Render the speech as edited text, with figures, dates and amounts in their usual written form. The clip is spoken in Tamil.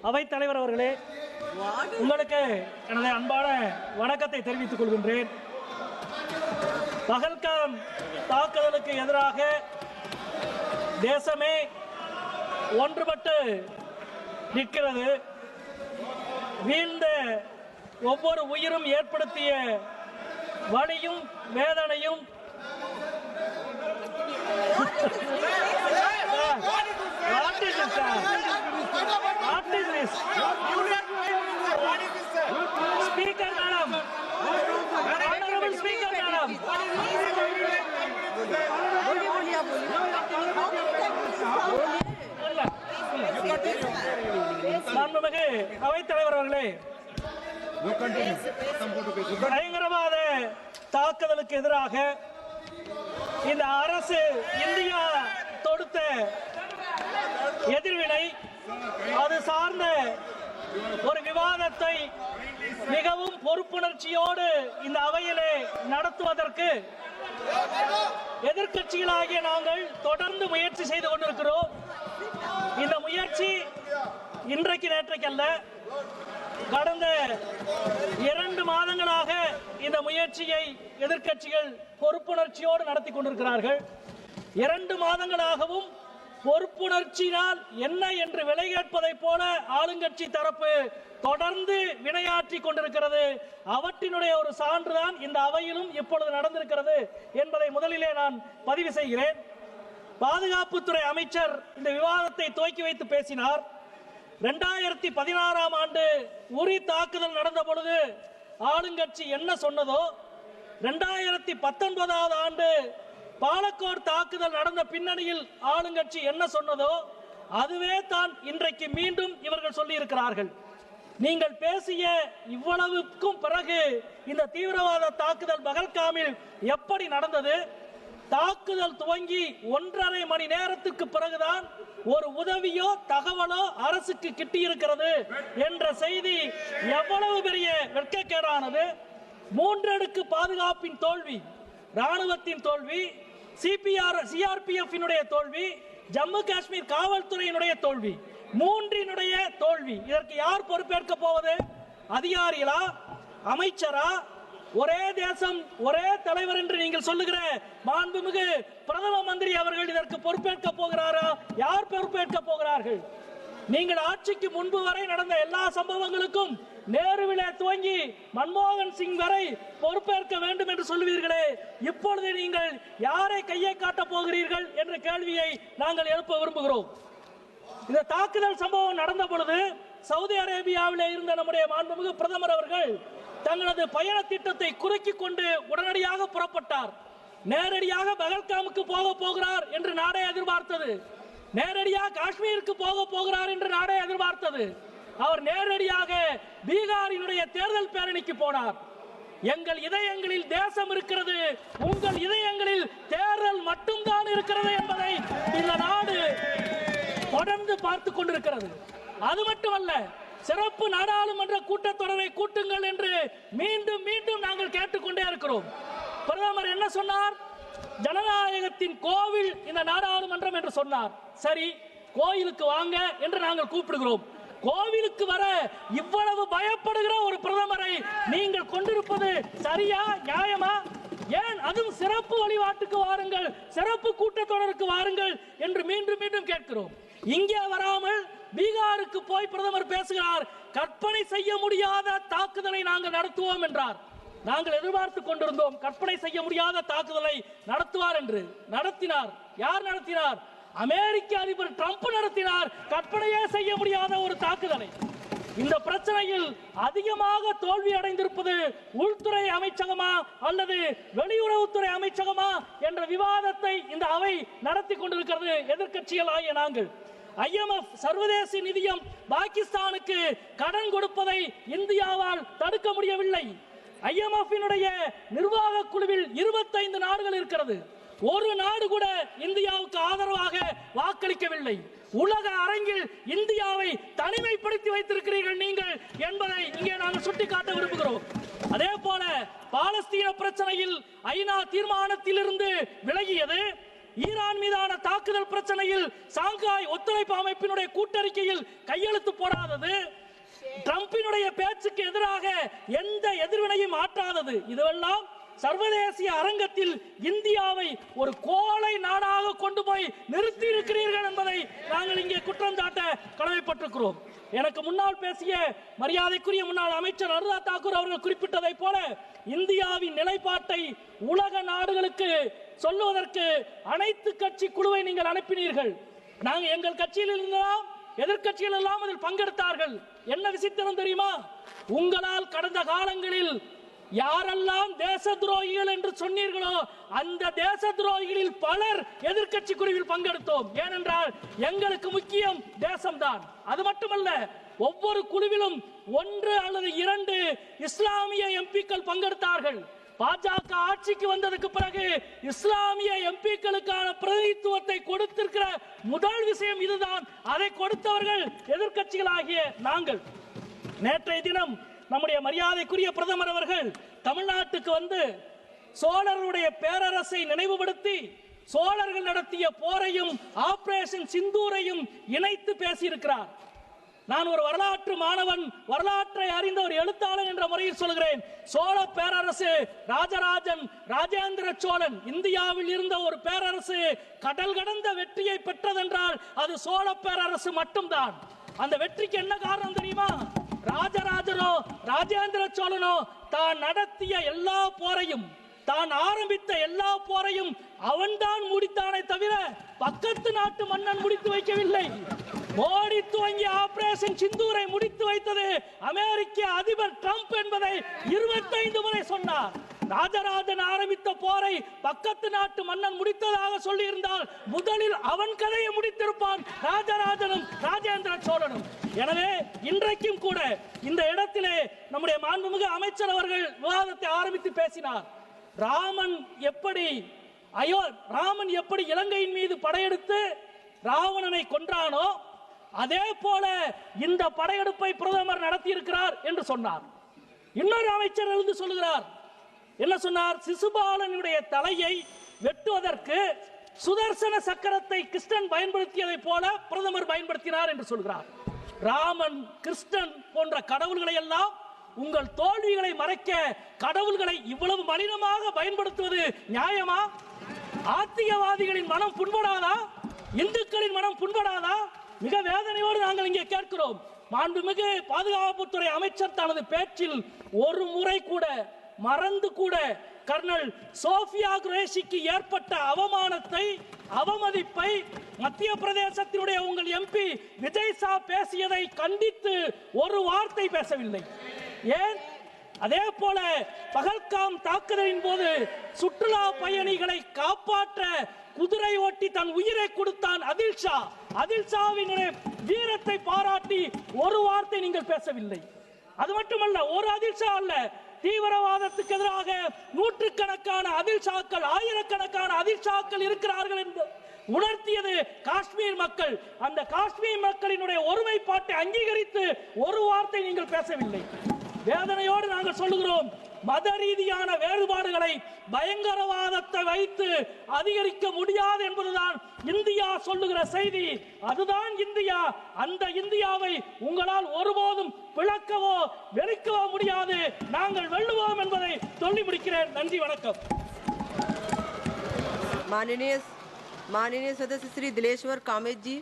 அவைத் தலைவர் அவர்களே, உங்களுக்கு எனது அன்பான வணக்கத்தை தெரிவித்துக் கொள்கின்றேன். பகல்காம் தாக்குதலுக்கு எதிராக தேசமே ஒன்றுபட்டு நிற்கிறது. வீழ்ந்த ஒவ்வொரு உயிரும் ஏற்படுத்திய வலியும் வேதனையும் Speaker madam, honorable speaker madam, மாண்புமிகு அவைத் தலைவர் அவர்களே, பயங்கரவாத தாக்குதலுக்கு எதிராக இந்த அரசு இந்தியா தொடுத்த எதிர்வினை, அது சார்ந்த ஒரு விவாதத்தை மிகவும் பொறுப்புணர்ச்சியோடு இந்த அவையிலே நடத்துவதற்கு எதிர்க்கட்சிகளாகிய நாங்கள் தொடர்ந்து முயற்சி செய்து கொண்டிருக்கிறோம். இந்த முயற்சி இன்றைக்கு நேற்றைக்கல்ல, கடந்த 2 மாதங்களாக இந்த முயற்சியை எதிர்க்கட்சிகள் பொறுப்புணர்ச்சியோடு நடத்தி கொண்டிருக்கிறார்கள். 2 மாதங்களாகவும் பொறுப்புணர்ச்சியினால் என்ன என்று விலை கேட்பதை போல ஆளுங்கட்சி தரப்பு தொடர்ந்து வினையாற்றி கொண்டிருக்கிறது. அவற்றினுடைய ஒரு சான்றுதான் இந்த அவையிலும் இப்பொழுது நடந்திருக்கிறது என்பதை முதலிலே நான் பதிவு செய்கிறேன். பாதுகாப்புத்துறை அமைச்சர் இந்த விவாதத்தை துவக்கி வைத்து பேசினார். 2016ஆம் ஆண்டு உரி தாக்குதல் நடந்த பொழுது ஆளுங்கட்சி என்ன சொன்னதோ, 2019ஆவது ஆண்டு பாலக்கோடு தாக்குதல் நடந்த பின்னணியில் ஆளுங்கட்சி என்ன சொன்னதோ அதுவே தான் இன்றைக்கு மீண்டும் இவர்கள் சொல்லி இருக்கிறார்கள். நீங்கள் பேசிய இவ்வளவுக்கும் பிறகு இந்த தீவிரவாத தாக்குதல் பகல்காமில் எப்படி நடந்தது? தாக்குதல் துவங்கி 1.5 மணி நேரத்துக்கு பிறகுதான் ஒரு உதவியோ தகவலோ அரசுக்கு கிட்டியிருக்கிறது என்ற செய்தி எவ்வளவு பெரிய வெட்கக்கேடானது. 3 அடுக்கு பாதுகாப்பின் தோல்வி, ராணுவத்தின் தோல்வி, சிஆர்பிஎஃப் தோல்வி, ஜம்மு காஷ்மீர் காவல்துறையினுடைய தோல்வி, 3னுடைய தோல்வி. இதற்கு யார் பொறுப்பேற்க போவது? அதிகாரிகளா, அமைச்சரா? ஒரே தேசம் ஒரே தலைவர் என்று நீங்கள் சொல்லுகிற மாண்புமிகு பிரதம மந்திரி அவர்கள் இதற்கு பொறுப்பேற்க போகிறாரா? யார் பொறுப்பேற்க போகிறார்கள்? நீங்கள் ஆட்சிக்கு முன்பு வரை நடந்த எல்லா சம்பவங்களுக்கும் நேருவிலே துவங்கி மன்மோகன் சிங் வரை பொறுப்பேற்க வேண்டும் என்று சொல்லுவீர்களே, இப்பொழுது நீங்கள் யாரை கையை காட்டப் போகிறீர்கள் என்ற கேள்வியை நாங்கள் எழுப்ப விரும்புகிறோம். இந்த தாக்குதல் சம்பவம் நடந்த பொழுது சவுதி அரேபியாவிலே இருந்த நம்முடைய மாண்புமிகு பிரதமர் அவர்கள் தங்களது பயண திட்டத்தை குறுக்கிக் கொண்டு உடனடியாக புறப்பட்டார். நேரடியாக பகல்காமுக்கு போக போகிறார் என்று நாடே எதிர்பார்த்தது. நேரடியாக காஷ்மீருக்கு போக போகிறார் என்று நாடே எதிர்பார்த்தது. அவர் நேரடியாக பீகாரினுடைய தேர்தல் பேரணிக்கு போனார். எங்கள் இதயங்களில் தேசம் இருக்கிறது, உங்கள் இதயங்களில் தேர்தல் மட்டும்தான் இருக்கிறது என்பதை இந்த நாடு தொடர்ந்து பார்த்து கொண்டிருக்கிறது. அது மட்டுமல்ல, சிறப்பு நாடாளுமன்ற கூட்டத்தொடரை கூட்டுங்கள் என்று மீண்டும் மீண்டும் நாங்கள் கேட்டுக்கொண்டே இருக்கிறோம். பிரதமர் என்ன சொன்னார்? ஜனநாயகத்தின் கோவில் இந்த நாடாளுமன்றம் என்று சொன்னார். சரி, கோயிலுக்கு வாங்க என்று நாங்கள் கூப்பிடுகிறோம். கோவிலுக்கு வர இவ்வளவு பயப்படுகிற ஒரு பிரதமரை நீங்கள் கொண்டிருப்பது சரியா, நியாயமா? ஏன் அதுவும் சிறப்பு வழிபாட்டுக்கு வாருங்கள், சிறப்பு கூட்டத்தொடருக்கு வாருங்கள் என்று மீண்டும் மீண்டும் கேட்கிறோம். இங்கே வராமல் பீகாருக்கு போய் பிரதமர் பேசுகிறார். கற்பனை செய்ய முடியாத தாக்குதலை நாங்கள் நடத்துவோம் என்றார். நாங்கள் எதிர்பார்த்து கொண்டிருந்தோம் கற்பனை செய்ய முடியாத தாக்குதலை நடத்துவார் என்று. நடத்தினார். யார் நடத்தினார்? அமெரிக்க அதிபர் ட்ரம்ப் நடத்தினார். கற்பனையே செய்ய முடியாத ஒரு தாக்குதலை. இந்த பிரச்சனையில் அதிகமாக தோல்வி அடைந்திருப்பது உள்துறை அமைச்சகமா அல்லது வெளியுறவுத்துறை அமைச்சகமா என்ற விவாதத்தை இந்த அவை நடத்தி கொண்டிருக்கிறது. எதிர்க்கட்சிகள் ஆகிய நாங்கள் IMF சர்வதேச நிதியம் பாகிஸ்தானுக்கு கடன் கொடுப்பதை இந்தியாவால் தடுக்க முடியவில்லை. IMF நிர்வாக குழுவில் 25 நாடுகள் இருக்கிறது. ஒரு நாடு கூட இந்தியாவுக்கு ஆதரவாக வாக்களிக்கவில்லை. உலக அரங்கில் இந்தியாவை தனிமைப்படுத்தி வைத்திருக்கிறீர்கள் நீங்கள் என்பதை இங்கே நாங்கள் சுட்டிக்காட்ட விரும்புகிறோம். அதே போல பாலஸ்தீன பிரச்சனையில் ஐநா தீர்மானத்தில் இருந்து விலகியது, ஈரான் மீதான தாக்குதல் பிரச்சனையில் சாங்காய் ஒத்துழைப்பு அமைப்பினுடைய கூட்டறிக்கையில் கையெழுத்து போடாதது, டிரம்பினுடைய பேச்சுக்கு எதிராக எந்த எதிர்வினையும் ஆற்றாதது, இதுவெல்லாம் சர்வதேச அரங்கத்தில் இந்தியாவை ஒரு கோழை நாடாக கொண்டு போய் நிறுத்தி இருக்கிறீர்கள் என்பதை நாங்கள் இங்கே குற்றம் சாட்ட கடமைப்பட்டிருக்கிறோம். எனக்கு முன்னால் பேசிய மரியாதைக்குரிய முன்னாள் அமைச்சர் அனுராக் தாக்கூர் அவர்கள் குறிப்பிட்டதை போல இந்தியாவின் நிலைப்பாட்டை உலக நாடுகளுக்கு சொல்லுவதற்கு அனைத்து கட்சி குழுவை நீங்கள் அனுப்பினீர்கள். நாங்கள் எங்கள் கட்சியில் இருந்தோம், எதிர்கட்சிகள் எல்லாம் அதில் பங்கெடுத்தார்கள். என்ன விசித்திரம் தெரியுமா? உங்களால் கடந்த காலங்களில் யாரெல்லாம் தேச துரோகிகள் என்று சொன்னீர்களோ அந்த தேச துரோகிகளில் பலர் எதிர்கட்சி குழுவில் பங்கெடுத்தோம். ஏனென்றால் எங்களுக்கு முக்கியம் தேசம்தான். அது மட்டுமல்ல, ஒவ்வொரு குழுவிலும் 1 அல்லது 2 இஸ்லாமிய எம்பிக்கள் பங்கெடுத்தார்கள். பாஜக ஆட்சிக்கு வந்ததுக்கு பிறகு இஸ்லாமிய எம்பிக்களுக்கான பிரதிநிதித்துவத்தை கொடுத்திருக்கிற முதல் விஷயம் இதுதான். அதை கொடுத்தவர்கள் எதிர்கட்சிகளாகிய நாங்கள். நேற்றைய தினம் நம்முடைய மரியாதைக்குரிய பிரதமர் அவர்கள் தமிழ்நாட்டுக்கு வந்து சோழர்களுடைய பேரரசை நினைவுபடுத்தி சோழர்கள் நடத்திய போரையும் ஆபரேஷன் சிந்தூரையும் இணைத்து பேசியிருக்கிறார். நான் ஒரு வரலாற்று மாணவன், வரலாற்றை அறிந்த ஒரு எழுத்தாளர் என்ற முறையில் சொல்கிறேன். சோழ பேரரசு, ராஜராஜன், ராஜேந்திர சோழன், இந்தியாவில் இருந்த ஒரு பேரரசு கடல் கடந்த வெற்றியை பெற்றதென்றால் அது சோழ பேரரசு மட்டும்தான். அந்த வெற்றிக்கு என்ன காரணம் தெரியுமா? ராஜராஜனோ ராஜேந்திர சோழனோ தான் நடத்திய எல்லா போரையும், தான் ஆரம்பித்த எல்லா போரையும் அவன்தான் முடித்தானே தவிர பக்கத்து நாட்டு மன்னன் முடித்து வைக்கவில்லை. மோடி துவங்கிய ஆபரேஷன் சிந்தூரை முடித்து வைத்தது அமெரிக்க அதிபர் டிரம்ப் என்பதை 25 முறை சொன்னார். ராஜராஜன் ஆரம்பித்த போரை பக்கத்து நாட்டு மன்னன் முடித்ததாக சொல்லி இருந்தால் முதலில் அவன் கதையை முடித்திருப்பான் ராஜராஜனும் ராஜேந்திர சோழனும். எனவே இன்றைக்கும் கூட இந்த இடத்திலே நம்முடைய மாண்புமிகு அமைச்சர் அவர்கள் விவாதத்தை ஆரம்பித்து பேசினார். ராமன் எப்படி இலங்கையின் மீது படையெடுத்து ராவணனை கொன்றானோ அதே போல இந்த படையெடுப்பை பிரதமர் நடத்தி இருக்கிறார் என்று சொன்னார். இன்னொரு அமைச்சர் இருந்து சொல்லுகிறார், என்ன சொன்னார்? சிசுபாலனுடைய தலையை வெட்டுவதற்கு சுதர்சன சக்கரத்தை கிருஷ்ணன் பயன்படுத்தியதை போல பிரதமர் பயன்படுத்தினார் என்று சொல்கிறார். ராமன், கிருஷ்ணன் போன்ற கடவுள்களை எல்லாம் உங்கள் தோல்விகளை மறைக்க கடவுள்களை இவ்வளவு மலினமாக பயன்படுத்துவது நியாயமா? ஆத்திகவாதிகளின் மனம் புண்படாதா? இந்துக்களின் மனம் புண்படாதா? மிக வேதனையோடு நாங்கள் இங்கே கேட்கிறோம். மாண்புமிகு பாதுகாப்புத்துறை அமைச்சர் தனது பேச்சில் ஒரு முறை கூட மறந்து கூட கர்னல் சோஃபியா குரேஷிக்கு ஏற்பட்ட அவமானத்தை, அவமதிப்பை மத்திய பிரதேசத்தினுடைய உங்கள் எம்பி விஜய் ஷா பேசியதை கண்டித்து ஒரு வார்த்தை பேசவில்லை. ஏன்? அதே போல பகல்காம் தாக்குதலின் போது சுற்றுலா பயணிகளை காப்பாற்ற குதிரை ஓட்டி தன் உயிரை கொடுத்தான் அதில் ஷா. அதில் ஷாவினுடைய வீரத்தை பாராட்டி ஒரு வார்த்தை நீங்கள் பேசவில்லை. அது மட்டுமல்ல, ஒரு அதில் ஷா அல்ல, தீவிரவாதத்துக்கு எதிராக நூற்றுக்கணக்கான அதில் ஷாக்கள், ஆயிரக்கணக்கான அதில் ஷாக்கள் இருக்கிறார்கள் என்று உணர்த்தியது காஷ்மீர் மக்கள். அந்த காஷ்மீர் மக்களினுடைய ஒருமைப்பாட்டை அங்கீகரித்து ஒரு வார்த்தை நீங்கள் பேசவில்லை. வேதனையோடு நாங்கள் சொல்லுகிறோம், மத ரீதியான வேறுபாடுகளை பயங்கரவாதத்தை வைத்து அதிகரிக்க முடியாது என்பதுதான் இந்தியா சொல்லுகிற செய்தி. அதுதான் இந்தியா. அந்த இந்தியாவை உங்களால் ஒருபோதும் பிளக்கவோ வெறுக்கவோ முடியாது. நாங்கள் வெல்லுவோம் என்பதை சொல்லி முடிக்கிறேன். நன்றி, வணக்கம். माननीय सदस्य श्री दिलेश्वर कामेत जी।